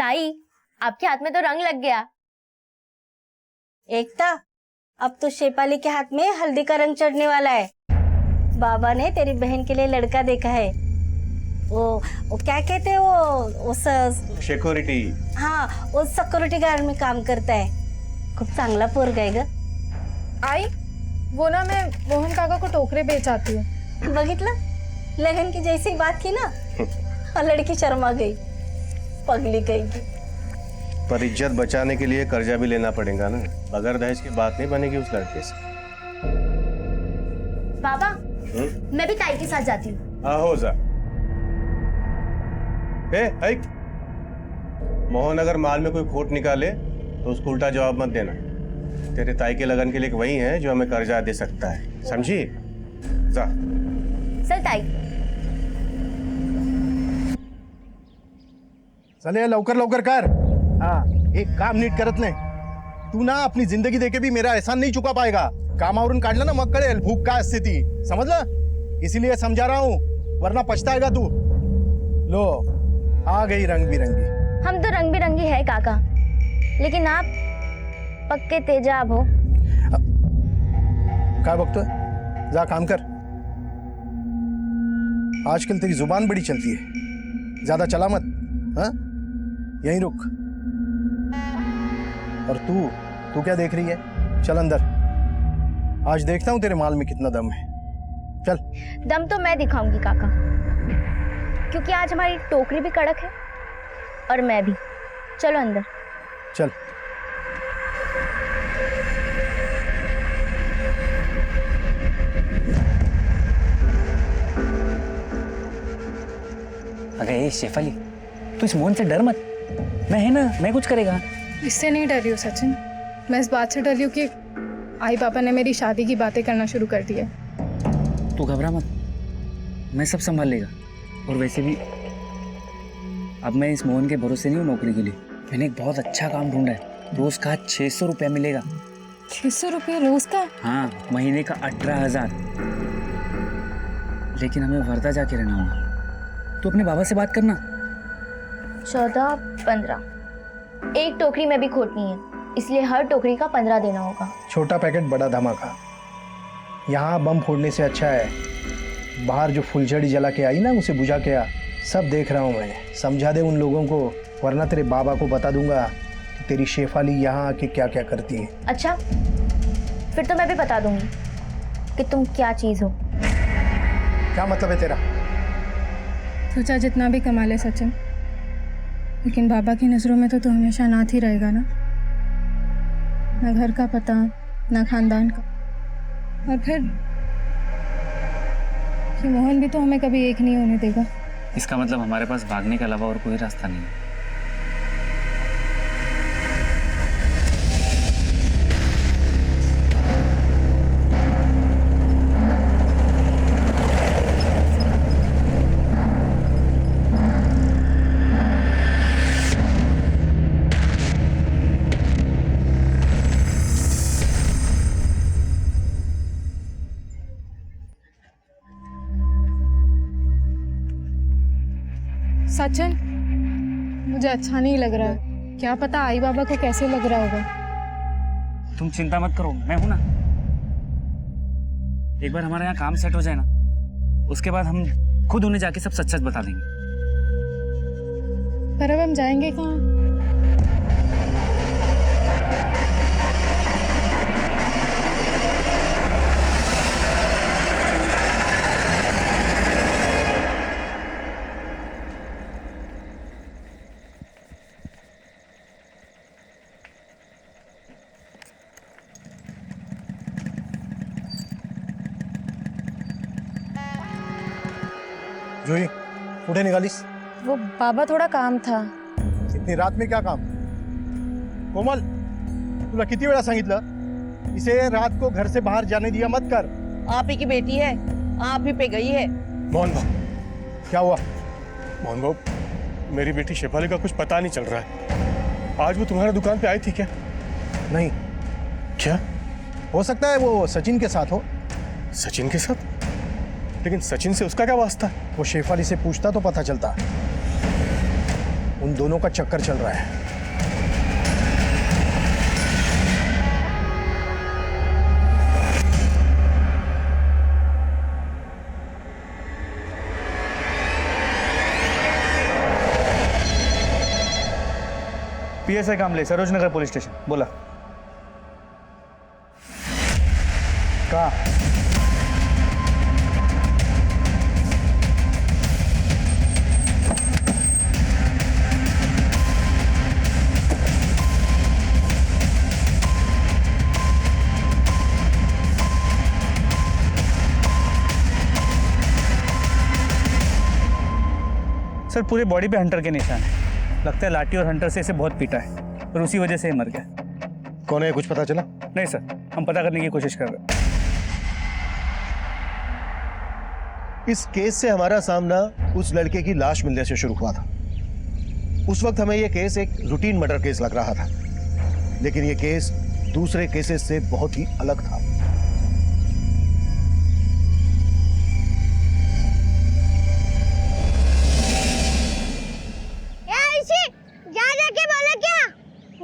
ताई, आपके हाथ में तो रंग लग गया। एकता, अब तो शेफाली के हाथ में हल्दी का रंग चढ़ने वाला है। बाबा ने तेरी बहन के लिए लड़का देखा है। वो क्या कहते हैं वो सिक्योरिटी। हाँ, वो सिक्योरिटी गार्ड में काम करता है। खूप चांगला पोरगा आहे ग। आई, वो ना मैं मोहन काका को टोकरे बेच आती हूँ। बघितलं, लगन की जैसी बात की ना और लड़की शर्मा गई, पगली गई की। पर इज्जत बचाने के लिए कर्जा भी लेना पड़ेगा ना, बगैर दहेज की बात नहीं बनेगी उस लड़के से। बाबा, मैं भी ताई के साथ जाती हूँ। हो जा। मोहन अगर माल में कोई खोट निकाले तो उसको उल्टा जवाब मत देना। तेरे ताई के लगन के लिए वही है जो हमें कर्जा दे सकता है, समझी? जा। चल ताई। चले लवकर लवकर कर। हाँ, एक काम नीट करत नाही। तू ना अपनी जिंदगी देके भी मेरा एहसान नहीं चुका पाएगा। कामावरून काढलं ना मग कळेल भूक काय असते ती, समझला? इसीलिए समझा रहा हूँ, वरना पछताएगा तू। लो, आ गई रंग बिरंगी। हम तो रंग बिरंगी है काका, लेकिन आप पक्के तेजाब हो। क्या बकतोय? जा काम कर। आजकल तेरी जुबान बड़ी चलती है, ज्यादा चला मत। हाँ, यहीं रुक। और तू क्या देख रही है? चल अंदर, आज देखता हूं तेरे माल में कितना दम है। चल। दम तो मैं दिखाऊंगी काका, क्योंकि आज हमारी टोकरी भी कड़क है और मैं भी। चलो अंदर। चल। अरे शेफाली, तू इस मोहन से डर मत, मैं है ना, मैं कुछ करेगा। इससे नहीं डर रही हूँ सचिन, मैं इस बात से डर रही हूँ कि आई पापा ने मेरी शादी की बातें करना शुरू कर दिया। तू घबरा मत, मैं सब संभाल लेगा। और वैसे भी अब मैं इस मोहन के भरोसे नहीं हूँ नौकरी के लिए। मैंने एक बहुत अच्छा काम ढूंढा है, रोज का 600 रुपया मिलेगा। 600 रुपये रोज का? हाँ, महीने का 18,000। लेकिन हमें वर्धा जाके रहना होगा। तो अपने बाबा से बात करना। 14, 15, एक टोकरी में भी खोट नहीं है, इसलिए हर टोकरी का 15 देना होगा। छोटा पैकेट बड़ा धमाका। यहाँ बम फोड़ने से अच्छा है बाहर जो फुलझड़ी जला के आई ना, उसे बुझा के आ। सब देख रहा हूँ मैं, समझा दे उन लोगों को, वरना तेरे बाबा को बता दूंगा कि तेरी शेफाली यहाँ आके क्या क्या करती है। अच्छा, फिर तो मैं भी बता दूंगी कि तुम क्या चीज हो। क्या मतलब है तेरा? सोचा जितना भी कमा ले सचिन, लेकिन बाबा की नजरों में तो हमेशा अनाथ ही रहेगा ना। ना घर का पता, ना खानदान का। और फिर कि मोहन भी तो हमें कभी एक नहीं होने देगा। इसका मतलब हमारे पास भागने के अलावा और कोई रास्ता नहीं है। सचिन, मुझे अच्छा नहीं लग रहा है। क्या पता आई बाबा को कैसे लग रहा होगा। तुम चिंता मत करो, मैं हूं ना। एक बार हमारे यहाँ काम सेट हो जाए ना, उसके बाद हम खुद उन्हें जाके सब सच सच बता देंगे। पर अब हम जाएंगे कहाँ? जोई, कुठे निघालीस? वो बाबा, थोड़ा काम था। इतनी रात में क्या काम? कोमल, तुला किती वेळा सांगितलं इसे रात को घर से बाहर जाने दिया मत कर। आप ही की बेटी है, आप ही पे गई है। मोहन भाऊ, क्या हुआ? मोहन भाऊ, मेरी बेटी शेफाली का कुछ पता नहीं चल रहा है। आज वो तुम्हारे दुकान पे आई थी क्या? नहीं। क्या? हो सकता है वो सचिन के साथ हो। सचिन के साथ? लेकिन सचिन से उसका क्या वास्ता है? वो शेफाली से पूछता तो पता चलता। उन दोनों का चक्कर चल रहा है। PSI कामले, सरोजनगर पुलिस स्टेशन। बोला। कहाँ? सर पूरे बॉडी पे हंटर के निशान है। लगता है लाठी और हंटर से इसे बहुत पीटा है और उसी वजह से ये मर गया। कौन है कुछ पता चला? नहीं सर, हम पता करने की कोशिश कर रहे हैं। इस केस से हमारा सामना उस लड़के की लाश मिलने से शुरू हुआ था। उस वक्त हमें यह केस एक रूटीन मर्डर केस लग रहा था, लेकिन यह केस दूसरे केसेस से बहुत ही अलग था।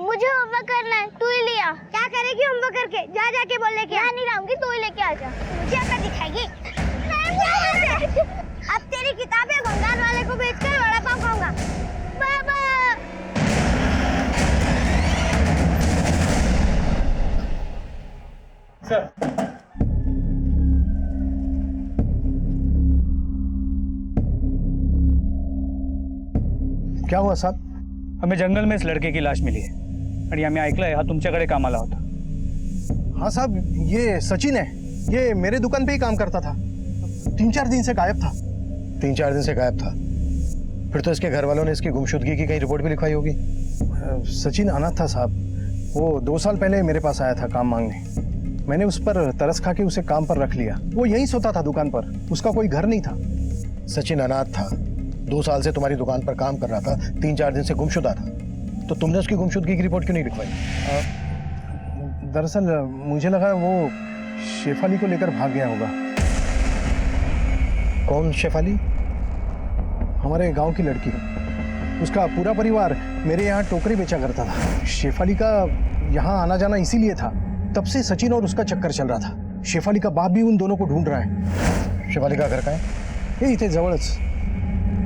मुझे होमवर्क करना है, तू ही लिया। क्या करेगी होमवर्क करके? जा जाके बोल लेके आ। नहीं लाऊंगी, तू ही लेके आ जा। मुझे अपना दिखाएगी। अब तेरी किताबें भंगार वाले को बेचकर वड़ा पाव खाऊंगा। बाबा सर क्या हुआ साहब? हमें जंगल में इस लड़के की लाश मिली है आणि आम्ही ऐकलंय हा तुमच्याकडे कामाला होता। हाँ साहब, ये सचिन है। ये मेरे दुकान पे ही काम करता था। 3-4 दिन से गायब था। 3-4 दिन से गायब था? फिर तो इसके घर वालों ने इसकी गुमशुदगी की कहीं रिपोर्ट भी लिखवाई होगी। सचिन अनाथ था साहब। वो 2 साल पहले मेरे पास आया था काम मांगने। मैंने उस पर तरस खा के उसे काम पर रख लिया। वो यहीं सोता था दुकान पर, उसका कोई घर नहीं था। सचिन अनाथ था, 2 साल से तुम्हारी दुकान पर काम कर रहा था, 3-4 दिन से गुमशुदा था, तो तुमने उसकी गुमशुदगी की रिपोर्ट क्यों नहीं लिखवाई? दरअसल मुझे लगा वो शेफाली को लेकर भाग गया होगा। कौन शेफाली? हमारे गांव की लड़की। उसका पूरा परिवार मेरे यहाँ टोकरी बेचा करता था। शेफाली का यहाँ आना जाना इसीलिए था। तब से सचिन और उसका चक्कर चल रहा था। शेफाली का बाप भी उन दोनों को ढूंढ रहा है। शेफाली का घर कहाँ है? ये इथे जवळच।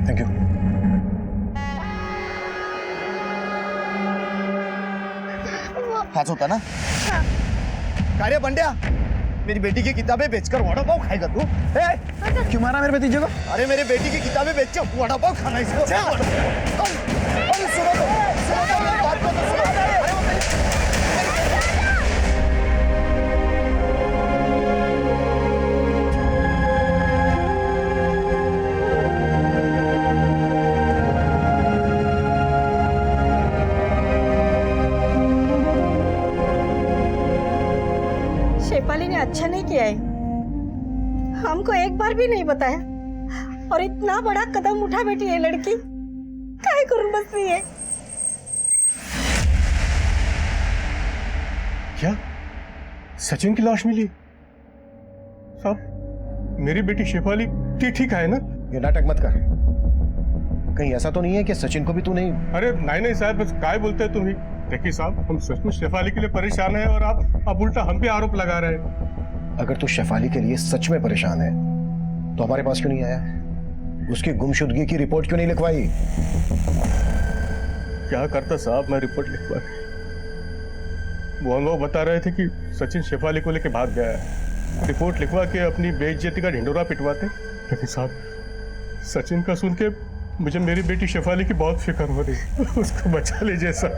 Thank you. हाथ होता ना? क्या रे बंड्या, मेरी बेटी की किताबें बेचकर वड़ा पाव खाएगा तू? क्यों मारा मेरे भतीजे को? अरे मेरी बेटी की किताबें बेच के वड़ा पाव खाना इसको। सुनो तो, मेरी बात को तो सुनो। शेफाली ने अच्छा नहीं किया है, हमको एक बार भी नहीं बताया। और इतना बड़ा कदम उठा बैठी है लड़की, काहे करून बसती है। क्या सचिन की लाश मिली? साहब मेरी बेटी शेफाली ठीक है ना? ये नाटक मत कर। कहीं ऐसा तो नहीं है कि सचिन को भी तू नहीं? अरे नहीं साहब, बस काय बोलते हैं तुम ही। देखिए साहब, हम सचमुच शेफाली के लिए परेशान हैं और आप उल्टा हम पे आरोप लगा रहे हैं। अगर तू शेफाली के लिए सच में परेशान है तो हमारे पास क्यों नहीं आया? उसकी गुमशुदगी की रिपोर्ट क्यों नहीं लिखवाई? क्या करता साहब मैं रिपोर्ट लिखवा के? वो लोग बता रहे थे कि सचिन शेफाली को लेके भाग गया है। रिपोर्ट लिखवा के अपनी बेइज्जती का ढिंडोरा पिटवाते। लेकिन साहब सचिन का सुन के मुझे मेरी बेटी शेफाली की बहुत फिक्र हो रही। उसको बचा लीजिए सर,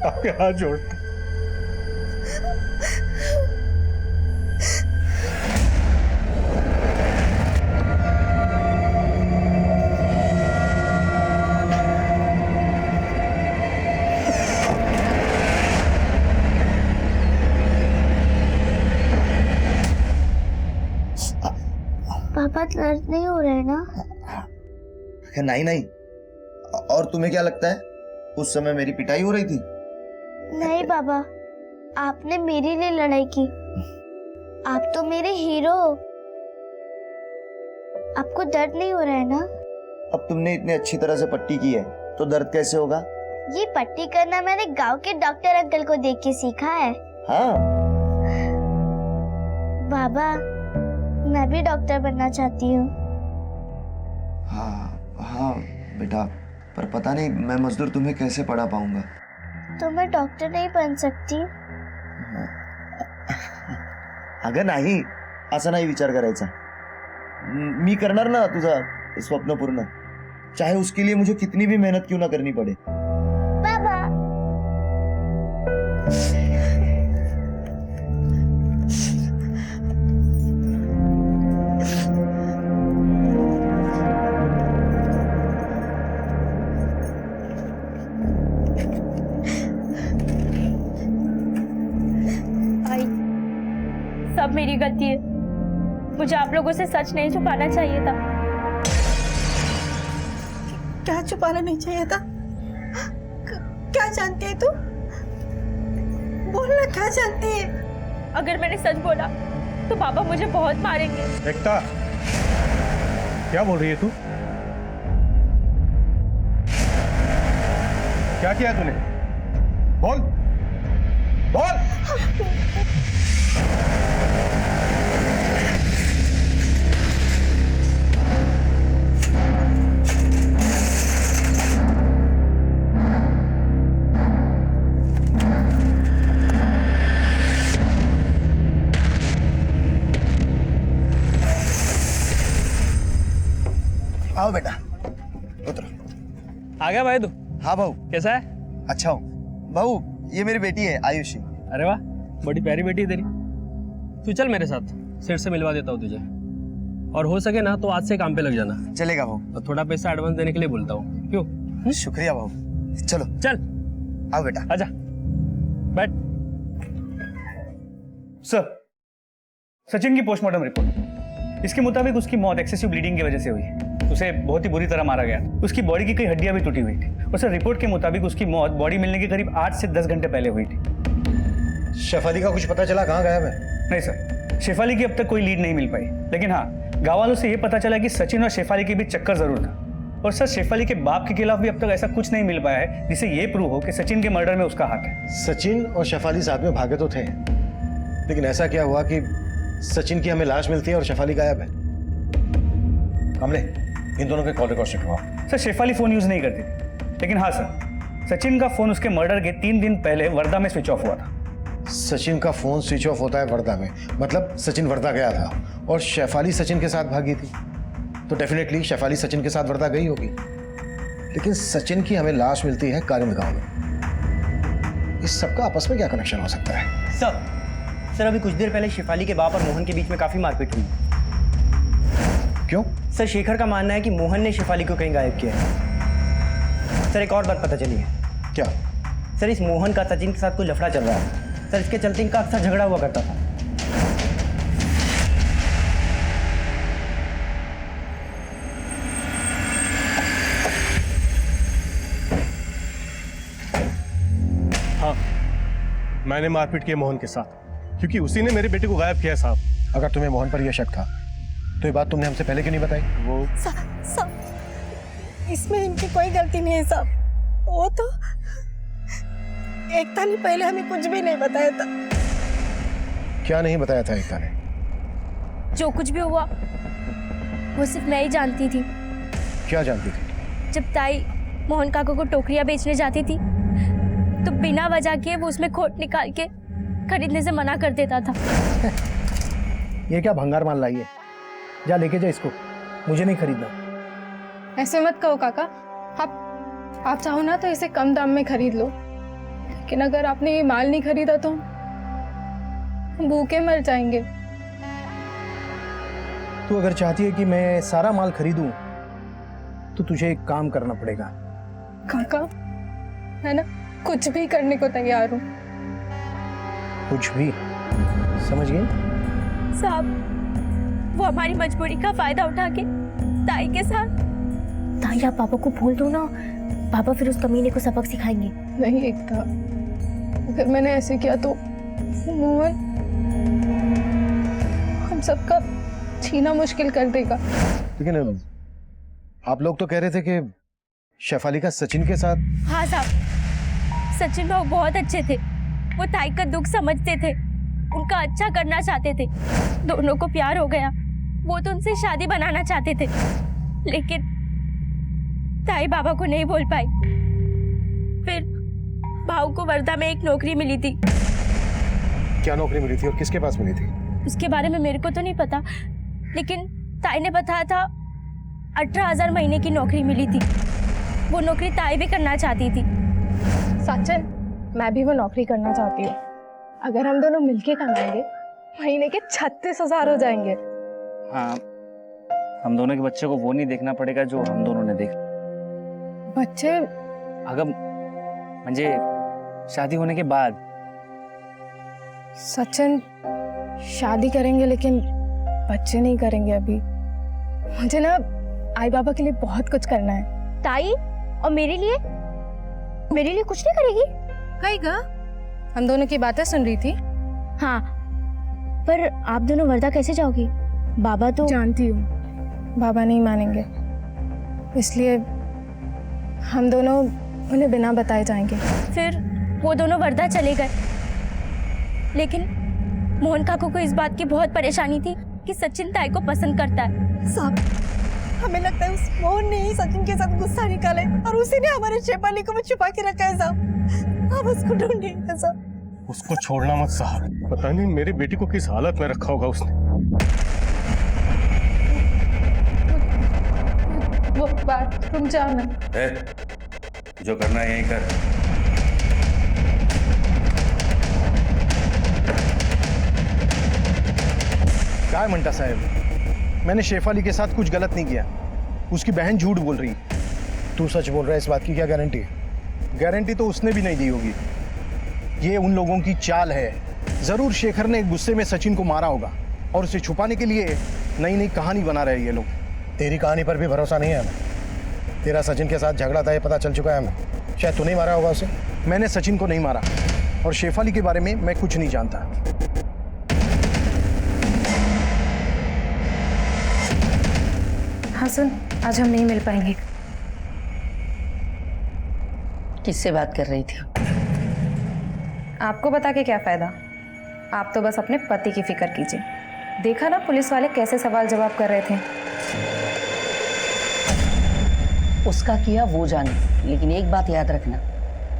आपके हाथ जोड़ते। पापा दर्द नहीं हो रहा है ना? नहीं नहीं। और तुम्हें क्या लगता है उस समय मेरी पिटाई हो रही थी? नहीं पापा, आपने मेरे लिए लड़ाई की। आप तो मेरे हीरो हो। आपको दर्द नहीं हो रहा है ना? अब तुमने इतने अच्छी तरह से पट्टी की है तो दर्द कैसे होगा? ये पट्टी करना मैंने गांव के डॉक्टर अंकल को देख के सीखा है। हाँ। बाबा, मैं भी डॉक्टर बनना चाहती हूँ। हाँ हाँ बेटा, पर पता नहीं मैं मजदूर तुम्हें कैसे पढ़ा पाऊंगा। तो मैं डॉक्टर नहीं बन सकती? अगं नाही, असं नाही विचार करायचा। मी करणार ना तुझा स्वप्न पूर्ण, चाहे उसके लिए मुझे कितनी भी मेहनत क्यों ना करनी पड़े। बाबा, आई, सब मेरी गलती है। मुझे आप लोगों से सच नहीं छुपाना चाहिए था। क्या छुपाना नहीं चाहिए था? क्या जानती है तू? बोलना, क्या जानती है? अगर मैंने सच बोला तो पापा मुझे बहुत मारेंगे। एकता, क्या बोल रही है तू? क्या किया तूने? बोल बोल। आओ बेटा, उतरो। आ गया भाई तू? हाँ भाऊ, कैसा है? अच्छा हूँ। भाऊ, ये मेरी बेटी है आयुषी। अरे वाह, बड़ी प्यारी बेटी है तेरी। तू चल मेरे साथ, सेठ से मिलवा देता हूँ तुझे। और हो सके ना तो आज से काम पे लग जाना। चलेगा भाऊ। और थोड़ा पैसा एडवांस देने के लिए बोलता हूँ। क्यों? शुक्रिया भाऊ। चलो चल आओ बेटा। आजा, बैठ। सर, सचिन की पोस्टमार्टम रिपोर्ट, इसके मुताबिक उसकी मौत एक्सेसिव ब्लीडिंग की वजह से हुई। उसे बहुत ही बुरी तरह मारा गया। उसकी बॉडी की कई हड्डियां भी टूटी हुई थी। और सर, रिपोर्ट के मुताबिक उसकी मौत बॉडी मिलने के करीब 8 से 10 घंटे पहले हुई थी। शेफाली का कुछ पता चला? कहाँ गायब है? नहीं सर, शेफाली की अब तक कोई लीड नहीं मिल पाई। लेकिन हाँ, गाँव वालों से यह पता चला कि सचिन और शेफाली के बीच चक्कर जरूर था। और सर, शेफाली के बाप के खिलाफ भी अब तक ऐसा कुछ नहीं मिल पाया है जिससे ये प्रूव हो कि सचिन के मर्डर में उसका हाथ है। सचिन और शेफाली साथ में भागे तो थे, लेकिन ऐसा क्या हुआ कि सचिन की हमें लाश मिलती है और शेफाली गायब है? कमले, इन दोनों के कॉल रिकॉर्ड चेक करवाओ। सर, शेफाली फोन यूज नहीं करती थी। लेकिन हाँ सर, सचिन का फोन उसके मर्डर के 3 दिन पहले वर्धा में स्विच ऑफ हुआ था। सचिन का फोन स्विच ऑफ होता है वर्धा में, मतलब सचिन वर्धा गया था और शेफाली सचिन के साथ भागी थी, तो डेफिनेटली शेफाली सचिन के साथ वर्धा गई होगी। लेकिन सचिन की हमें लाश मिलती है कारिंद गांव में। इस सबका आपस में क्या कनेक्शन हो सकता है? सर अभी कुछ देर पहले शेफाली के बाप और मोहन के बीच में काफी मारपीट हुई। क्यों? सर, शेखर का मानना है कि मोहन ने शेफाली को कहीं गायब किया है। सर, एक और बात पता चली है। क्या? सर, इस मोहन का सचिन के साथ कोई लफड़ा चल रहा है। सर, इसके चलते इनका अक्सर झगड़ा हुआ करता था। हाँ, मैंने मारपीट की मोहन के साथ, क्योंकि उसी ने मेरे बेटे को गायब किया है साहब। अगर तुम्हें मोहन पर यह शक था तो ये बात तुमने हमसे पहले क्यों नहीं बताई? वो साहब, इसमें इनकी कोई गलती नहीं है साहब। वो तो एकता ने पहले हमें कुछ भी नहीं बताया था। क्या नहीं बताया था एकता ने? जो कुछ भी हुआ वो सिर्फ मैं ही जानती थी। क्या जानती थी? जब ताई मोहन काका को टोकरियां बेचने जाती थी तो बिना वजह के वो उसमें खोट निकाल के खरीदने से मना कर देता था। ये क्या भंगार माल लाई है? जा लेके जा इसको, मुझे नहीं खरीदना। ऐसे मत कहो काका। आप चाहो ना तो इसे कम दाम में खरीद लो, लेकिन अगर आपने ये माल नहीं खरीदा तो हम भूखे मर जाएंगे। तू अगर चाहती है कि मैं सारा माल खरीदूं तो तुझे एक काम करना पड़ेगा। काका, है ना, कुछ भी करने को तैयार हूँ। कुछ भी? समझ गई? साहब, वो हमारी मजबूरी का फायदा उठा के ताई के साथ। ताई, आप पापा को बोल दो ना, पापा फिर उस कमीने को सबक सिखाएंगे। नहीं एकता, अगर मैंने ऐसे किया तो मोहन हम सबका जीना मुश्किल कर देगा। लेकिन आप लोग तो कह रहे थे कि शेफाली का सचिन के साथ? हाँ साहब, सचिन भाऊ बहुत अच्छे थे। वो ताई का दुख समझते थे, उनका अच्छा करना चाहते थे। दोनों को प्यार हो गया, वो तो उनसे शादी बनाना चाहते थे, लेकिन ताई बाबा को नहीं बोल पाई। फिर भाऊ को वर्धा में एक नौकरी मिली थी। क्या नौकरी मिली थी और किसके पास मिली थी? उसके बारे में मेरे को तो नहीं पता, लेकिन ताई ने बताया था 18,000 महीने की नौकरी मिली थी। वो नौकरी ताई भी करना चाहती थी। सचिन, मैं भी वो नौकरी करना चाहती हूँ। अगर हम दोनों मिलके कमाएंगे महीने के 36,000 हो जाएंगे। हाँ, हम दोनों के बच्चे को वो नहीं देखना पड़ेगा जो हम दोनों ने देखा। बच्चे? अगम म्हणजे शादी होने के बाद। सचिन, शादी करेंगे लेकिन बच्चे नहीं करेंगे अभी। मुझे ना आई बाबा के लिए बहुत कुछ करना है। ताई और मेरे लिए कुछ नहीं करेगी? कहेगा? हम दोनों की बातें सुन रही थी। हाँ, पर आप दोनों वर्धा कैसे जाओगी? बाबा तो जानती हूँ बाबा नहीं मानेंगे, इसलिए हम दोनों उन्हें बिना बताए जाएंगे। फिर वो दोनों वर्धा चले गए, लेकिन मोहन काकू को इस बात की बहुत परेशानी थी कि सचिन ताई को पसंद करता है। साहब, हमें लगता है उस मोहन ने ही सचिन के साथ गुस्सा निकाले और उसी ने हमारे शेफाली को भी छुपा के रखा है साहब। आप उसको ढूंढिए साहब। उसको छोड़ना मत साहब, पता नहीं मेरी बेटी को किस हालत में रखा होगा उसने। वो बाथरूम जाना। जो करना है यही कर। काय म्हणता साहेब, मैंने शेफाली के साथ कुछ गलत नहीं किया। उसकी बहन झूठ बोल रही। तू सच बोल रहा है, इस बात की क्या गारंटी? गारंटी तो उसने भी नहीं दी होगी। ये उन लोगों की चाल है। जरूर शेखर ने गुस्से में सचिन को मारा होगा और उसे छुपाने के लिए नई नई कहानी बना रहे ये लोग। तेरी कहानी पर भी भरोसा नहीं है हमें। तेरा सचिन के साथ झगड़ा था, ये पता चल चुका है हमें। शायद तू नहीं मारा होगा उसे। मैंने सचिन को नहीं मारा और शेफाली के बारे में मैं कुछ नहीं जानता। हाँ सुन, आज हम नहीं मिल पाएंगे। किससे बात कर रही थी? आपको बता के क्या फायदा? आप तो बस अपने पति की फिक्र कीजिए। देखा ना पुलिस वाले कैसे सवाल जवाब कर रहे थे। उसका किया वो जाने, लेकिन एक बात याद रखना,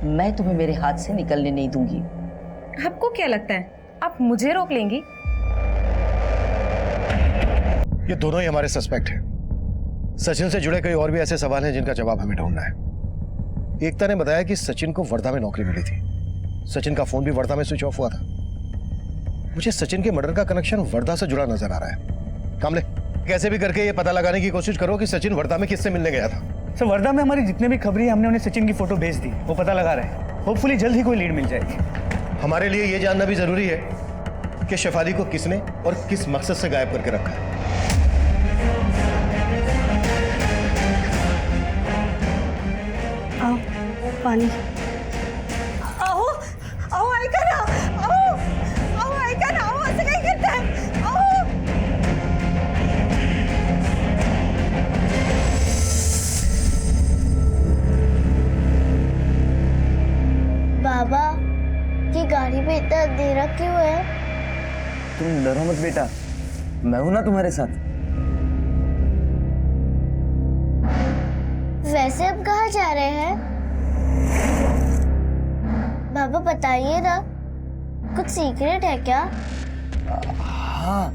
मैं तुम्हें मेरे हाथ से निकलने नहीं दूंगी। आपको क्या लगता है आप मुझे रोक लेंगी? ये दोनों ही हमारे सस्पेक्ट हैं। सचिन से जुड़े कई और भी ऐसे सवाल हैं जिनका जवाब हमें ढूंढना है। एकता ने बताया कि सचिन को वर्धा में नौकरी मिली थी। सचिन का फोन भी वर्धा में स्विच ऑफ हुआ था। मुझे सचिन के मर्डर का कनेक्शन वर्धा से जुड़ा नजर आ रहा है। कामले, कैसे भी करके ये पता लगाने की कोशिश करो कि सचिन वर्धा में किससे मिलने गया था। सर, वर्धा में हमारी जितने भी खबरें हमने उन्हें सचिन की फोटो भेज दी, वो पता लगा रहे हैं। होपफुली जल्द ही कोई लीड मिल जाएगी। हमारे लिए ये जानना भी जरूरी है कि शेफाली को किसने और किस मकसद से गायब करके रखा है। आओ पानी। आओ आओ, ऐका ना, आओ आओ, ऐका ना, आओ, असं काय करताय? आओ। बाबा की गाड़ी में इतना अंधेरा क्यों है? तुम डरो मत बेटा, मैं हूं ना तुम्हारे साथ। वैसे हम कहाँ जा रहे हैं? बाबा बताइए ना, कुछ सीक्रेट है क्या? हाँ,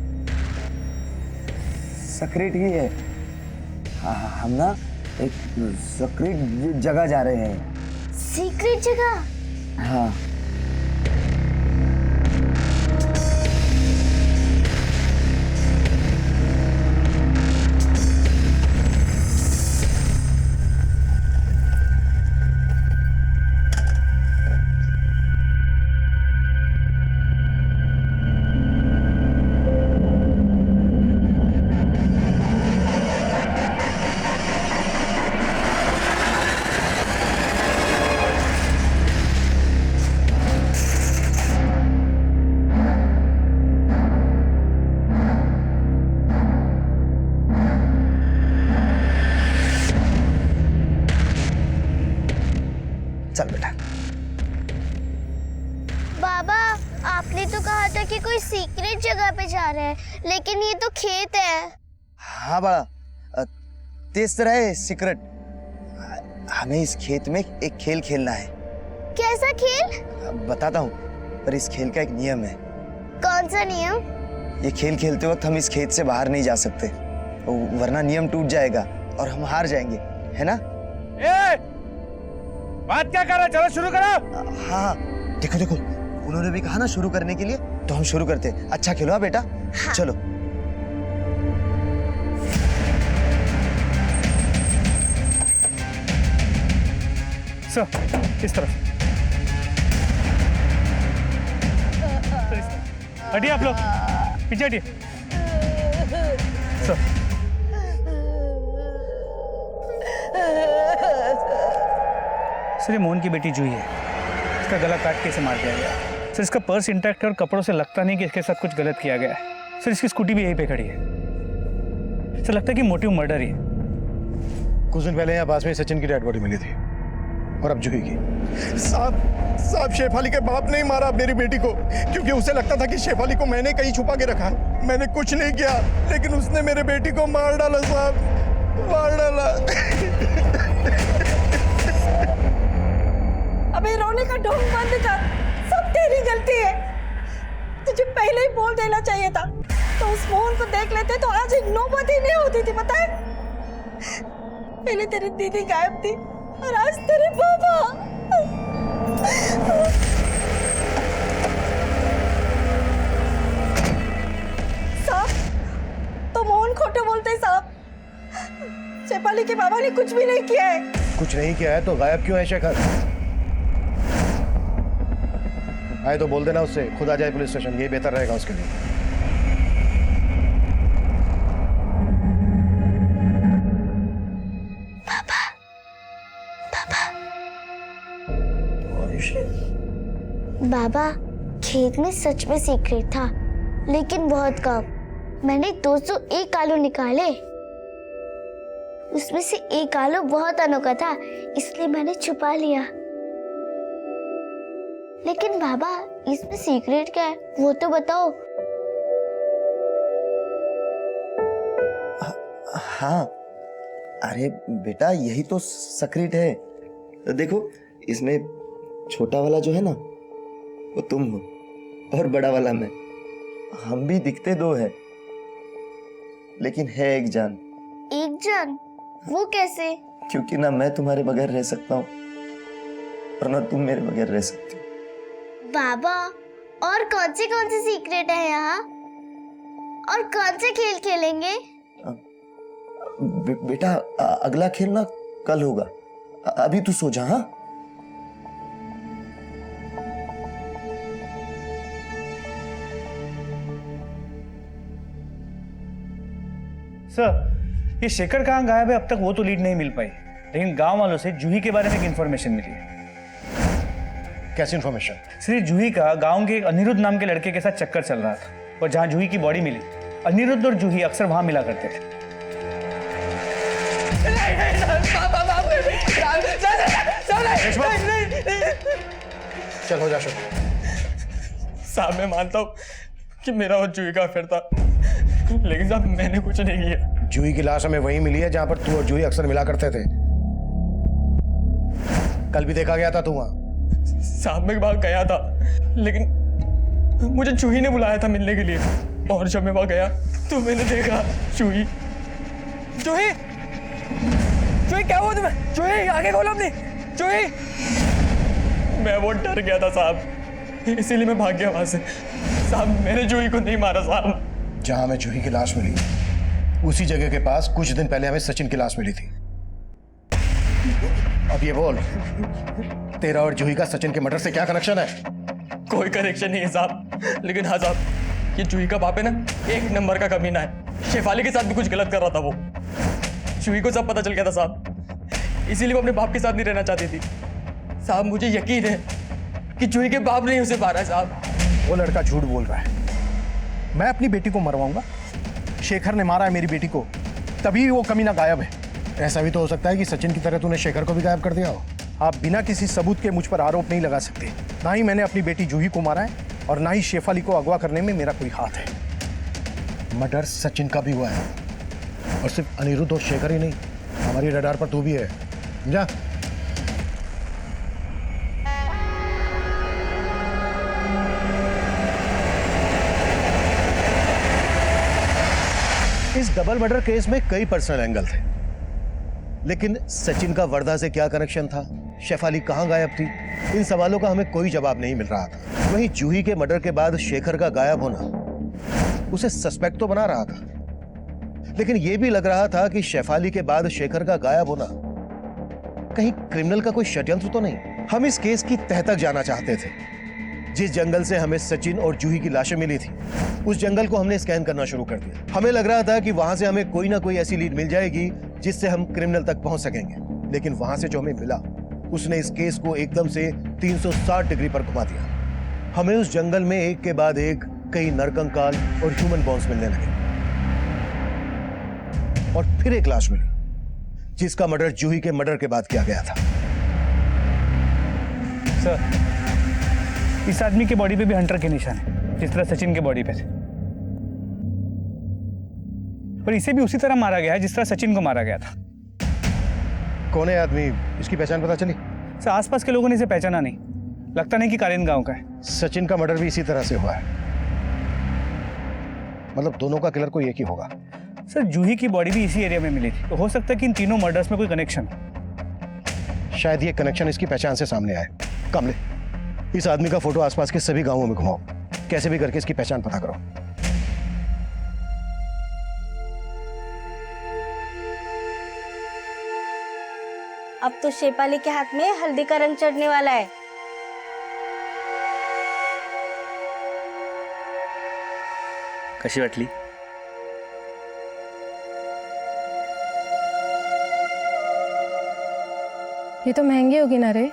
सीक्रेट ही है। हम ना एक सीक्रेट जगह जा रहे हैं। सीक्रेट जगह? हाँ। चल बेटा। बाबा, आपने तो कहा था कि कोई सीक्रेट जगह पे जा रहे हैं, लेकिन ये तो खेत है। हाँ बड़ा, तेज तरह है सीक्रेट। हमें इस खेत में एक खेल खेलना है। कैसा खेल? बताता हूँ, पर इस खेल का एक नियम है। कौन सा नियम? ये खेल खेलते वक्त हम इस खेत से बाहर नहीं जा सकते, वरना नियम टूट जाएगा और हम हार जाएंगे, है ना? बात क्या कर रहा है? चलो शुरू करो। हाँ, देखो देखो, उन्होंने भी कहा ना शुरू करने के लिए, तो हम शुरू करते हैं। अच्छा खेलो हाँ बेटा। हाँ। चलो। सर, इस तरफ। हटिए आप लोग, पीछे हटिए। सर, ये मोहन की बेटी जूही है। इसका गला काट के इसे मार दिया गया। सर, इसका पर्स इंटैक्ट है और कपड़ों से लगता नहीं कि इसके साथ कुछ गलत किया गया है। सर, इसकी स्कूटी भी यहीं पे खड़ी है। सर, लगता है कि मोटिव मर्डर ही है। कुछ दिन पहले यहाँ पास में सचिन की डेड बॉडी मिली थी, और अब जूही की। साहब शेफाली के बाप ने ही मारा मेरी बेटी को, क्योंकि उसे लगता था कि शेफाली को मैंने कहीं छुपा के रखा है। मैंने कुछ नहीं किया, लेकिन उसने मेरे बेटी को मार डाला साहब, मार डाला। अबे रोने का ढोंग बंद कर, सब तेरी गलती है। तुझे पहले ही बोल देना चाहिए था, तो उस मोहन को देख लेते तो आज एक नौबत ही नहीं होती थी, पता है? पहले तेरी दीदी गायब थी और आज तेरे बाबा। साहब, तो मोहन खोटे बोलते हैं साहब। शेफाली के बाबा ने कुछ भी नहीं किया है। कुछ नहीं किया है तो गायब क्यों है शेखर? आए तो बोल देना उससे, खुद आ जाए पुलिस स्टेशन, ये बेहतर रहेगा उसके लिए। बाबा, खेत में सच में सीक्रेट था, लेकिन बहुत कम। मैंने 201 आलू निकाले, उसमें से एक आलू बहुत अनोखा था, इसलिए मैंने छुपा लिया। लेकिन बाबा, इसमें सीक्रेट क्या है, वो तो बताओ। हाँ, अरे बेटा, यही तो सीक्रेट है। देखो, इसमें छोटा वाला जो है ना, वो तुम हो, और बड़ा वाला मैं। हम भी दिखते दो है, लेकिन है एक जान। एक जान? वो कैसे? क्योंकि ना मैं तुम्हारे बगैर रह सकता हूँ, और ना तुम मेरे बगैर रह सकती हो। बाबा, और कौन सी सीक्रेट है यहाँ? और कौन से खेल खेलेंगे? बेटा, अगला खेल ना कल होगा, अभी तू सो जा। हाँ, सर, ये शेखर कहाँ गायब है अब तक वो तो लीड नहीं मिल पाई, लेकिन गांव वालों से जूही के बारे में एक इन्फॉर्मेशन मिली है। कैसी इन्फॉर्मेशन? श्री जूही का गांव के एक अनिरुद्ध नाम के लड़के के साथ चक्कर चल रहा था, और जहां जूही की बॉडी मिली, अनिरुद्ध और जूही अक्सर वहां मिला करते थे। चल हो जा शुरू। साहब, मैं मानता हूँ कि मेरा और जूही का अफेयर था, लेकिन साहब मैंने कुछ नहीं किया। जूही की लाश हमें वहीं मिली है जहां पर तू और जूही अक्सर मिला करते थे। कल भी देखा गया था तू वहां। साहब, मैं वहां गया था, लेकिन मुझे जूही ने बुलाया था मिलने के लिए, और जब मैं वहां गया तो मैंने देखा जूही। जूही, जूही क्या हुआ तुम्हें? जूही, आगे खोलो अपनी। जूही, मैं वो डर गया था साहब, इसीलिए मैं भाग गया वहां से। साहब, मैंने जूही को नहीं मारा साहब। जहां हमें जूही की लाश मिली, उसी जगह के पास कुछ दिन पहले हमें सचिन की लाश मिली थी। अब ये बोल, तेरा और जूही का सचिन के मर्डर से क्या कनेक्शन है? कोई कनेक्शन नहीं है साहब, लेकिन हाँ साहब, ये जूही का बाप है ना, एक नंबर का कमीना है। शेफाली के साथ भी कुछ गलत कर रहा था वो। जूही को सब पता चल गया था साहब, इसीलिए वो अपने बाप के साथ नहीं रहना चाहती थी। साहब, मुझे यकीन है कि जूही के बाप ने उसे मारा है साहब। वो लड़का झूठ बोल रहा है। मैं अपनी बेटी को मरवाऊंगा? शेखर ने मारा है मेरी बेटी को, तभी वो कमीना गायब है। ऐसा भी तो हो सकता है कि सचिन की तरह तूने शेखर को भी गायब कर दिया हो। आप बिना किसी सबूत के मुझ पर आरोप नहीं लगा सकते। ना ही मैंने अपनी बेटी जूही को मारा है और ना ही शेफाली को अगवा करने में मेरा कोई हाथ है। मर्डर सचिन का भी हुआ है, और सिर्फ अनिरुद्ध और शेखर ही नहीं, हमारी रडार पर तू भी है, समझा? इस डबल मर्डर केस में कई पर्सनल एंगल थे, लेकिन सचिन का वर्धा से क्या कनेक्शन था, शेफाली कहां गायब थी, इन सवालों का हमें कोई जवाब नहीं मिल रहा था। वहीं जूही के मर्डर के बाद शेखर का गायब होना उसे सस्पेक्ट तो बना रहा था, लेकिन यह भी लग रहा था कि शेफाली के बाद शेखर का गायब होना कहीं क्रिमिनल का कोई षड्यंत्र तो नहीं। हम इस केस की तह तक जाना चाहते थे। जिस जंगल से हमें सचिन और जूही की लाशें मिली थी, उस जंगल को हमने स्कैन करना शुरू कर दिया। हमें लग रहा था कि वहां से हमें कोई ना कोई ऐसी लीड मिल जाएगी जिससे हम क्रिमिनल तक पहुंच सकेंगे, लेकिन वहां से जो हमें मिला उसने इस केस को एकदम से 360 डिग्री पर घुमा दिया। हमें उस जंगल में एक के बाद एक कई नरकंकाल और ह्यूमन बॉन्स मिलने लगे, और फिर एक लाश मिली जिसका मर्डर जूही के मर्डर के बाद किया गया था। सर, इस आदमी के बॉडी पे भी हंटर के निशान है, जिस तरह सचिन के बॉडी पे थे, और इसे भी उसी तरह मारा गया है जिस तरह सचिन को मारा गया था। कौन है आदमी, इसकी पहचान पता चली? सर, आसपास के लोगों ने इसे पहचाना नहीं, लगता नहीं कि कालीन गांव का है। सचिन का मर्डर भी इसी तरह से हुआ है, मतलब दोनों का किलर कोई एक ही होगा। सर, जूही की बॉडी भी इसी एरिया में मिली थी, तो हो सकता है कि इन तीनों मर्डर्स में कोई कनेक्शन हो। शायद ये कनेक्शन इसकी पहचान से सामने आए। कमले, इस आदमी का फोटो आसपास के सभी गांवों में घुमाओ, कैसे भी करके इसकी पहचान पता करो। अब तो शेफाली के हाथ में हल्दी का रंग चढ़ने वाला है। कशी वाटली? ये तो महंगी होगी ना रे,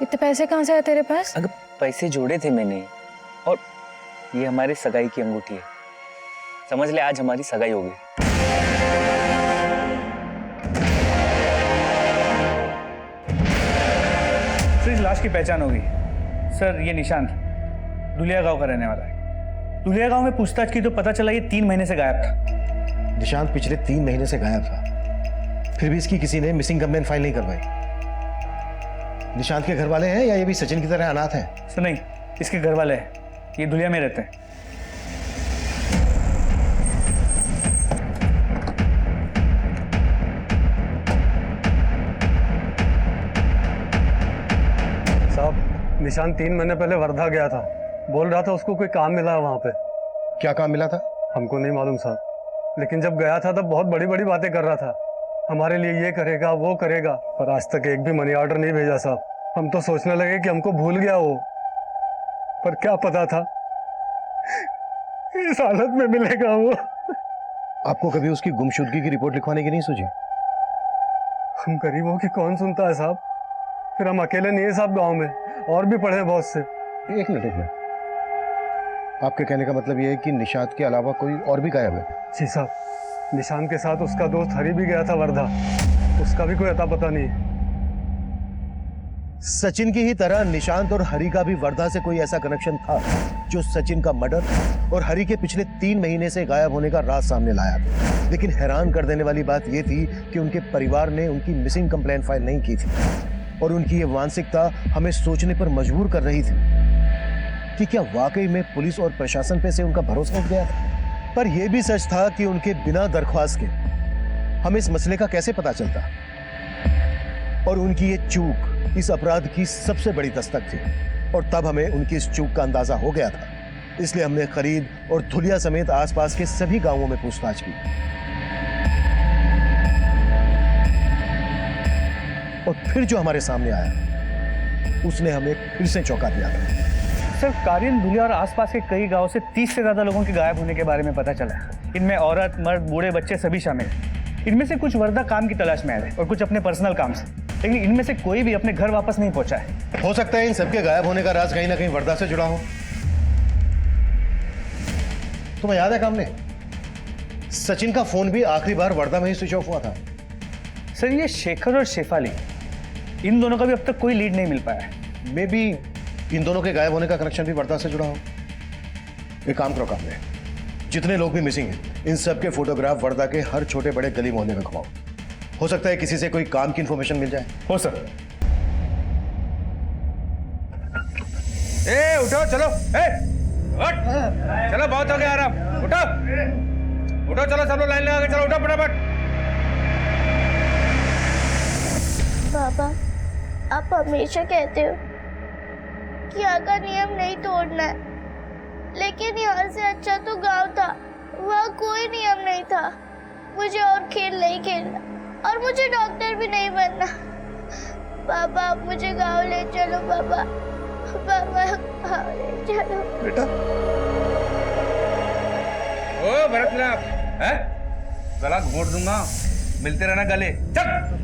इतने पैसे कहाँ से आए तेरे पास? अगर पैसे जोड़े थे मैंने, और ये हमारी सगाई की अंगूठी है, समझ ले आज हमारी सगाई हो गई। सर, इस लाश की पहचान हो गई। सर, ये निशांत दुलिया गांव का रहने वाला है। दुलिया गांव में पूछताछ की तो पता चला ये 3 महीने से गायब था। निशांत पिछले 3 महीने से गायब था, फिर भी इसकी किसी ने मिसिंग कंप्लेंट फाइल नहीं करवाई। निशांत के घर वाले हैं या ये भी सचिन की तरह अनाथ हैं? सर नहीं, इसके घर वाले हैं, ये दुलिया में रहते हैं। साहब, निशांत 3 महीने पहले वर्धा गया था, बोल रहा था उसको कोई काम मिला है वहां पे। क्या काम मिला था? हमको नहीं मालूम साहब, लेकिन जब गया था तब बहुत बड़ी बड़ी बातें कर रहा था, हमारे लिए ये करेगा वो करेगा, पर आज तक एक भी मनी ऑर्डर नहीं भेजा साहब। हम तो सोचने लगे कि हमको भूल गया वो, पर क्या पता था इस हालत में मिलेगा वो। आपको कभी उसकी गुमशुदगी की रिपोर्ट लिखवाने की नहीं सोची? हम गरीबों की कौन सुनता है साहब, फिर हम अकेले नहीं है साहब गांव में, और भी पढ़े हैं बहुत से। एक मिनट, आपके कहने का मतलब ये है कि निशांत के अलावा कोई और भी गायब है? जी साहब, निशांत के साथ उसका दोस्त हरी भी गया था वर्धा, उसका भी कोई अता पता नहीं। सचिन की ही तरह निशांत और हरी का भी वर्धा से कोई ऐसा कनेक्शन था जो सचिन का मर्डर और हरी के पिछले 3 महीने से गायब होने का राज सामने लाया। लेकिन हैरान कर देने वाली बात यह थी कि उनके परिवार ने उनकी मिसिंग कंप्लेंट फाइल नहीं की थी, और उनकी ये मानसिकता हमें सोचने पर मजबूर कर रही थी कि क्या वाकई में पुलिस और प्रशासन पे से उनका भरोसा उठ गया था। पर यह भी सच था कि उनके बिना दरख्वास्त के हमें इस मसले का कैसे पता चलता, और उनकी ये चूक इस अपराध की सबसे बड़ी दस्तक थी, और तब हमें उनकी इस चूक का अंदाजा हो गया था। इसलिए हमने खरीद और धुलिया समेत आसपास के सभी गांवों में पूछताछ की, और फिर जो हमारे सामने आया उसने हमें फिर से चौंका दिया था। सर, कारियन, धुलिया और आसपास के कई गांवों से 30 से ज्यादा लोगों के गायब होने के बारे में पता चला है। इनमें औरत, मर्द, बूढ़े, बच्चे सभी शामिल हैं। इनमें से कुछ वर्धा काम की तलाश में आए और कुछ अपने पर्सनल काम से, लेकिन इनमें से कोई भी अपने घर वापस नहीं पहुंचा है। हो सकता है इन सबके गायब होने का राज कहीं ना कहीं वर्धा से जुड़ा हो। तुम्हें याद है कामले, सचिन का फोन भी आखिरी बार वर्धा में ही स्विच ऑफ हुआ था। सर, ये शेखर और शेफाली इन दोनों का भी अब तक कोई लीड नहीं मिल पाया है। मे बी इन दोनों के गायब होने का कनेक्शन भी वर्दा से जुड़ा हो। एक काम करो कामले, जितने लोग भी मिसिंग हैं इन सब के फोटोग्राफ वर्दा के हर छोटे बड़े गली मोहल्ले में घुमाओ। हो सकता है किसी से कोई काम की इंफॉर्मेशन मिल जाए। हो सर। ए उठो, चलो, ए उठ, चलो, बहुत हो गया आराम, उठो उठो, चलो सब लोग लाइन लगा के चलो, उठो फटाफट। पापा, आप हमेशा कहते हो कि यहाँ का नियम नहीं तोड़ना है, लेकिन यहाँ से अच्छा तो गांव था, वहाँ कोई नियम नहीं था। मुझे और खेल नहीं खेलना और मुझे डॉक्टर भी नहीं बनना। पापा, आप मुझे गांव ले चलो। पापा, पापा, गांव ले चलो। बेटा, ओ भरतनाथ, हैं? गला घोट दूंगा, मिलते रहना गले, चल।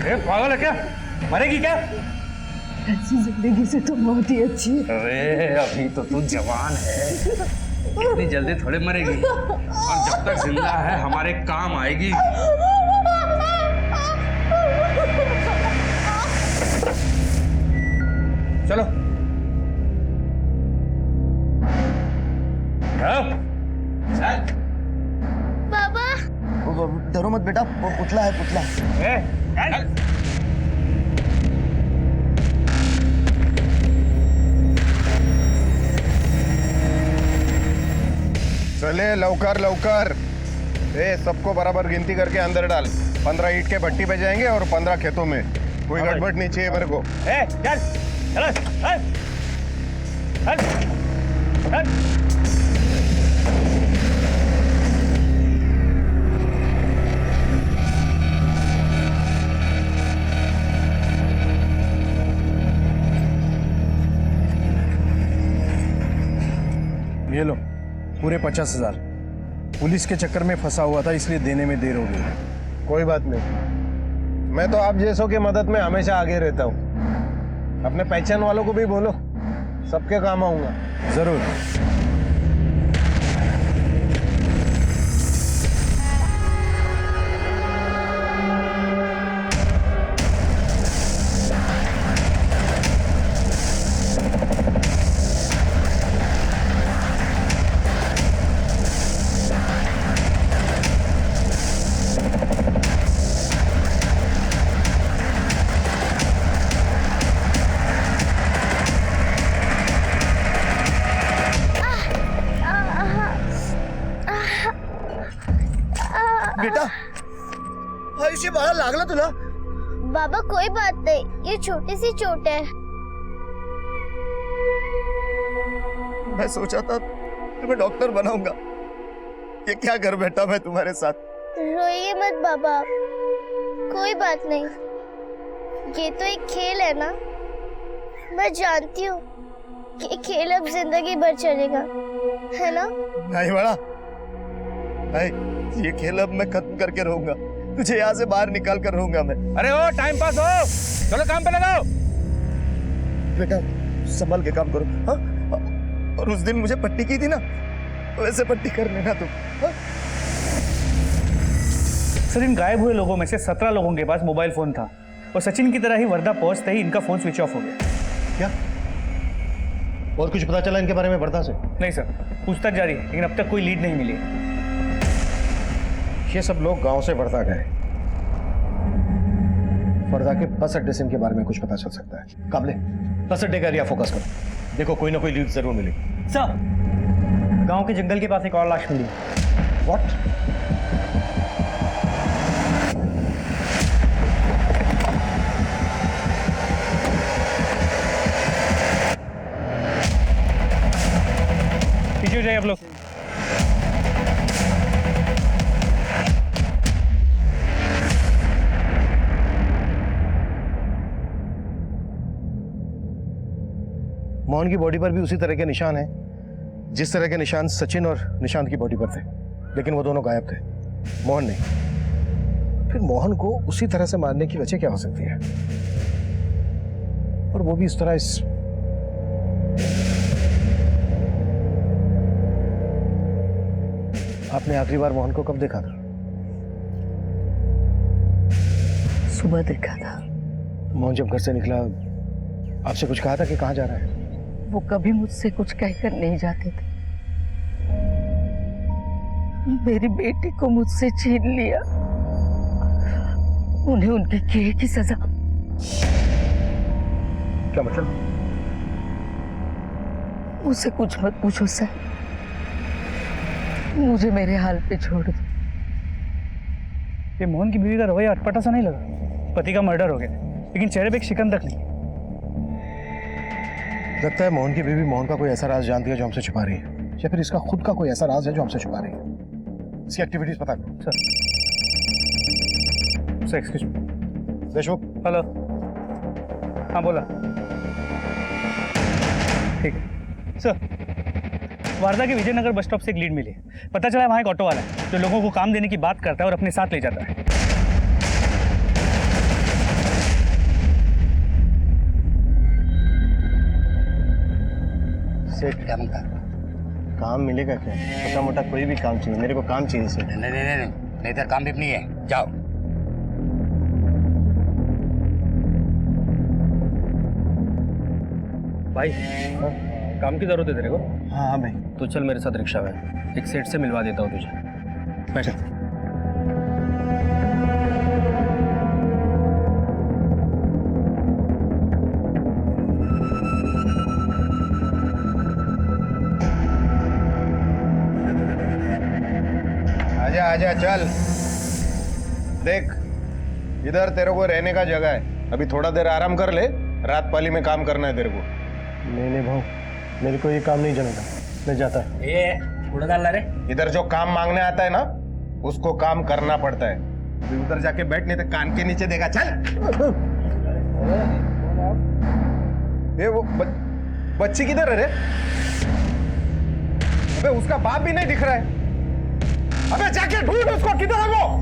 ए, पागल है क्या? मरेगी क्या? ऐसी जिंदगी से तो बहुत ही अच्छी है। अरे अभी तो तू जवान है, इतनी जल्दी थोड़े मरेगी, और जब तक जिंदा है हमारे काम आएगी। चलो चल। पापा, डरो मत बेटा, वो पुतला है, पुतला। चले लवकर लवकर। ए, सबको बराबर गिनती करके अंदर डाल। 15 ईंट के भट्टी पे जाएंगे और 15 खेतों में। कोई गड़बड़ नहीं चाहिए मेरे को। चल चल चल चल। ये लो, पूरे 50,000। पुलिस के चक्कर में फंसा हुआ था, इसलिए देने में देर हो गई। कोई बात नहीं, मैं तो आप जैसों की मदद में हमेशा आगे रहता हूँ। अपने पहचान वालों को भी बोलो, सबके काम आऊंगा। जरूर। बेटा, आयुष्य बाळा लागला तुला? बाबा, कोई बात नहीं, ये छोटी सी चोट है। मैं सोचा था तुम्हें डॉक्टर बनाऊंगा, ये क्या कर बैठा मैं तुम्हारे साथ। रोइए मत बाबा, कोई बात नहीं, ये तो एक खेल है ना। मैं जानती हूँ कि खेल अब जिंदगी भर चलेगा, है ना? नहीं बड़ा, नहीं, ये खेल अब मैं खत्म करके रहूंगा। तुझे यहाँ से बाहर निकाल कर रहूंगा मैं। अरे ओ, टाइम पास हो, चलो काम पे लगाओ। बेटा, संभल के काम करो, हाँ? और उस दिन मुझे पट्टी की थी ना, वैसे पट्टी कर लेना तुम, हाँ? सर, इन गायब हुए लोगों में से 17 लोगों के पास मोबाइल फोन था, और सचिन की तरह ही वर्दा पहुंचते ही इनका फोन स्विच ऑफ हो गया। क्या और कुछ पता चला इनके बारे में वर्दा से? नहीं सर, पूछताछ जारी है, लेकिन अब तक कोई लीड नहीं मिली। ये सब लोग गांव से वर्धा गए, वर्धा के बस अड्डे से इनके बारे में कुछ पता चल सकता है। काबले, बस अड्डे का एरिया फोकस करो, देखो कोई ना कोई लीड जरूर मिलेगी। सर, गांव के जंगल के पास एक और लाश मिली। व्हाट? पीछे हो जाइए आप लोग। मोहन की बॉडी पर भी उसी तरह के निशान हैं, जिस तरह के निशान सचिन और निशांत की बॉडी पर थे, लेकिन वो दोनों गायब थे, मोहन नहीं। फिर मोहन को उसी तरह से मारने की वजह क्या हो सकती है, और वो भी इस तरह। इस आपने आखिरी बार मोहन को कब देखा था? सुबह देखा था। मोहन जब घर से निकला आपसे कुछ कहा था कि कहाँ जा रहा है? वो कभी मुझसे कुछ कहकर नहीं जाते थे। मेरी बेटी को मुझसे छीन लिया, उन्हें उनके किए की सजा। क्या मतलब? मुझसे कुछ मत पूछो सर, मुझे मेरे हाल पे छोड़ दो। ये मोहन की बीवी का रवैया अटपटा सा नहीं लगा? पति का मर्डर हो गया लेकिन चेहरे पे एक शिकन तक नहीं। लगता है मोहन की बीवी मोहन का कोई ऐसा राज जानती है जो हमसे छुपा रही है, या फिर इसका खुद का कोई ऐसा राज है जो हमसे छुपा रही है। इसकी एक्टिविटीज पता करो। Sir excuse me. Deshmukh. Hello. हाँ बोला। ठीक है सर। वारदा के विजयनगर बस स्टॉप से एक लीड मिली है। पता चला वहाँ एक ऑटो वाला है जो लोगों को काम देने की बात करता है और अपने साथ ले जाता है। सेठ क्या बनता? काम मिलेगा क्या? छोटा मोटा कोई भी काम चाहिए, मेरे को काम चाहिए सेठ। नहीं इधर काम भी नहीं है, जाओ। भाई काम की जरूरत है तेरे को? हाँ भाई। तो चल मेरे साथ रिक्शा में, एक सेठ से मिलवा देता हूँ तुझे। बैठ। आजा आजा चल। देख इधर तेरे को रहने का जगह है, अभी थोड़ा देर आराम कर ले, रात पाली में काम करना है तेरे को। नहीं भाऊ, मेरे को ये काम नहीं जमेगा, मैं जाता है। ये उड़ा डाल रहे। इधर जो काम मांगने आता है ना उसको काम करना पड़ता है। अभी उधर जाके बैठ, नहीं तो कान के नीचे देगा। चल। ये वो बच्ची किधर है रे? अबे उसका बाप भी नहीं दिख रहा है। अबे जाके ढूंढ उसको, किधर है वो?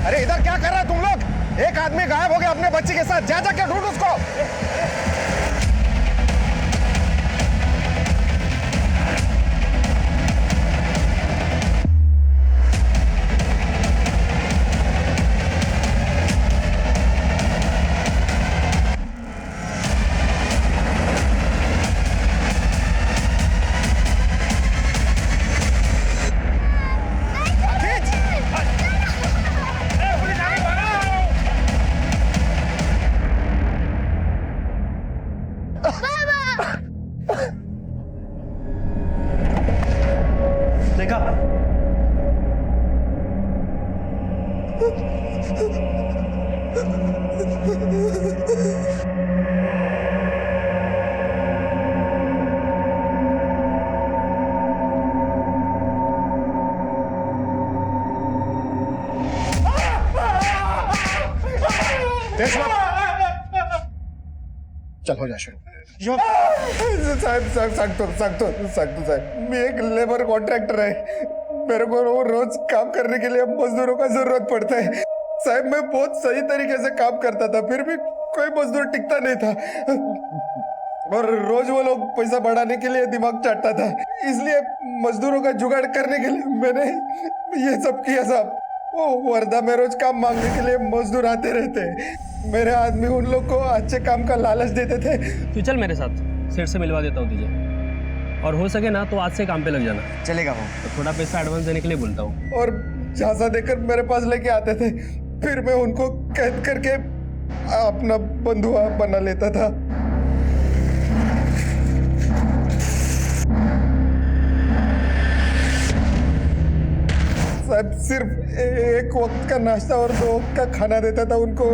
अरे इधर क्या कर रहा है तुम लोग? एक आदमी गायब हो गया अपने बच्ची के साथ, जा जाके ढूंढ उसको। देखा? चल हो जा शुरू। साहब सांगतो साहब, मैं एक लेबर कॉन्ट्रैक्टर है, मेरे को रोज काम करने के लिए मजदूरों का जरूरत पड़ता है। साहब मैं बहुत सही तरीके से काम करता था, फिर भी कोई मजदूर टिकता नहीं था, और रोज वो लोग पैसा बढ़ाने के लिए दिमाग चाटता था, इसलिए मजदूरों का जुगाड़ करने के लिए मैंने ये सब किया साहब। वो वर्धा में रोज काम मांगने के लिए मजदूर आते रहते, मेरे आदमी उन लोग को अच्छे काम का लालच देते थे। तू चल मेरे साथ, सेठ से मिलवा देता हूँ तुझे, और हो सके ना तो आज से काम पे लग जाना। चलेगा वो। तो थोड़ा पैसा एडवांस देने के लिए बोलता हूँ। और झांसा देकर मेरे पास लेके आते थे, फिर मैं उनको कैद करके अपना बंधुआ बना लेता था। साहब सिर्फ एक वक्त का नाश्ता और 2 वक्त का खाना देता था उनको,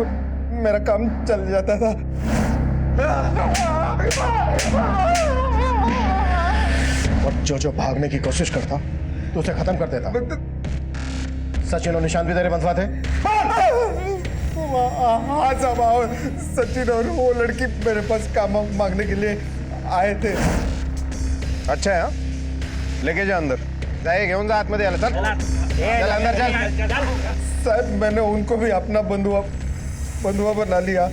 मेरा काम चल जाता था। और जो भागने की कोशिश करता तो उसे खत्म कर देता। सचिन और निशांत भी तेरे बंधुआ थे? हाँ साहब, सचिन और वो लड़की मेरे पास काम मांगने के लिए आए थे। अच्छा है, हाँ? लेके जा अंदर, जाए घेऊन जा आतमध्ये आला, चल चल अंदर चल। साहब मैंने उनको भी अपना बंधुआ बना लिया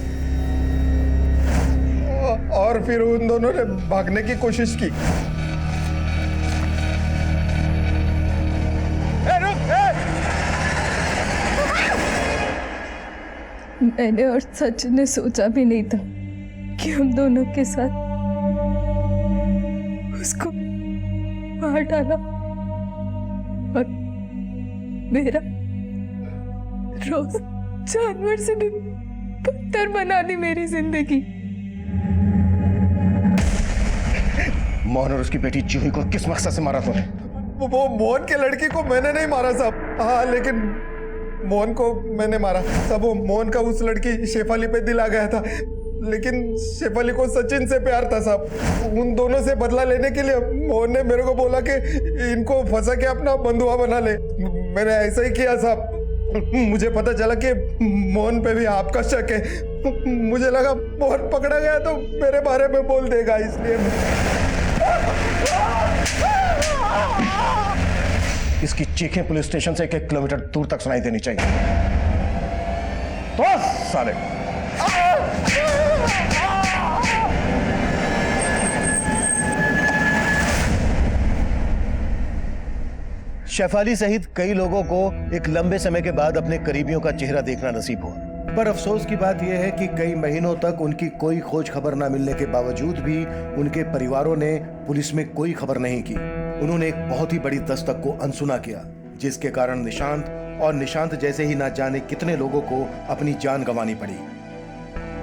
और फिर उन दोनों ने भागने की कोशिश की। मैंने और सचिन ने सोचा भी नहीं था कि हम दोनों के साथ उसको मार डाला और मेरा रोज जानवर से भी बदतर बना दी मेरी जिंदगी। मोहन और उसकी बेटी जूही को किस मकसद से मारा तूने? वो मोहन के लड़की को मैंने नहीं मारा साहब। हाँ, लेकिन मोहन को मैंने मारा साहब। वो मोहन का उस लड़की शेफाली पे दिल आ गया था, लेकिन शेफाली को सचिन से प्यार था साहब। उन दोनों से बदला लेने के लिए मोहन ने मेरे को बोला कि इनको फंसा के अपना बंधुआ बना ले। मैंने ऐसा ही किया साहब। मुझे पता चला कि मोहन पे भी आपका शक है। मुझे लगा मोहन पकड़ा गया तो मेरे बारे में बोल देगा, इसलिए इसकी चीखें पुलिस स्टेशन से 1 किलोमीटर दूर तक सुनाई देनी चाहिए। तो साले शेफाली सहित कई लोगों को एक लंबे समय के बाद अपने करीबियों का चेहरा देखना नसीब हुआ, पर अफसोस की बात यह है कि कई महीनों तक उनकी कोई खोज खबर न मिलने के बावजूद भी उनके परिवारों ने पुलिस में कोई खबर नहीं की। उन्होंने एक बहुत ही बड़ी दस्तक को अनसुना किया, जिसके कारण निशांत जैसे ही ना जाने कितने लोगों को अपनी जान गंवानी पड़ी।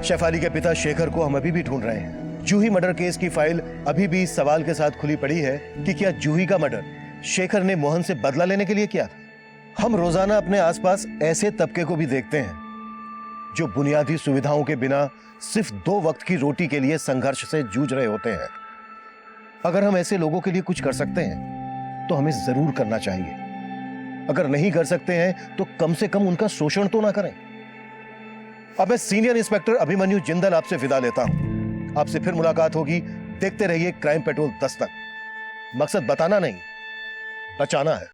शेफाली के पिता शेखर को हम अभी भी ढूंढ रहे हैं। जूही मर्डर केस की फाइल अभी भी इस सवाल के साथ खुली पड़ी है कि क्या जूही का मर्डर शेखर ने मोहन से बदला लेने के लिए किया था। हम रोजाना अपने आसपास ऐसे तबके को भी देखते हैं जो बुनियादी सुविधाओं के बिना सिर्फ 2 वक्त की रोटी के लिए संघर्ष से जूझ रहे होते हैं। अगर हम ऐसे लोगों के लिए कुछ कर सकते हैं तो हमें जरूर करना चाहिए। अगर नहीं कर सकते हैं तो कम से कम उनका शोषण तो ना करें। अब मैं सीनियर इंस्पेक्टर अभिमन्यु जिंदल आपसे विदा लेता हूं। आपसे फिर मुलाकात होगी। देखते रहिए क्राइम पेट्रोल 10 तक। मकसद बताना नहीं, बचाना है।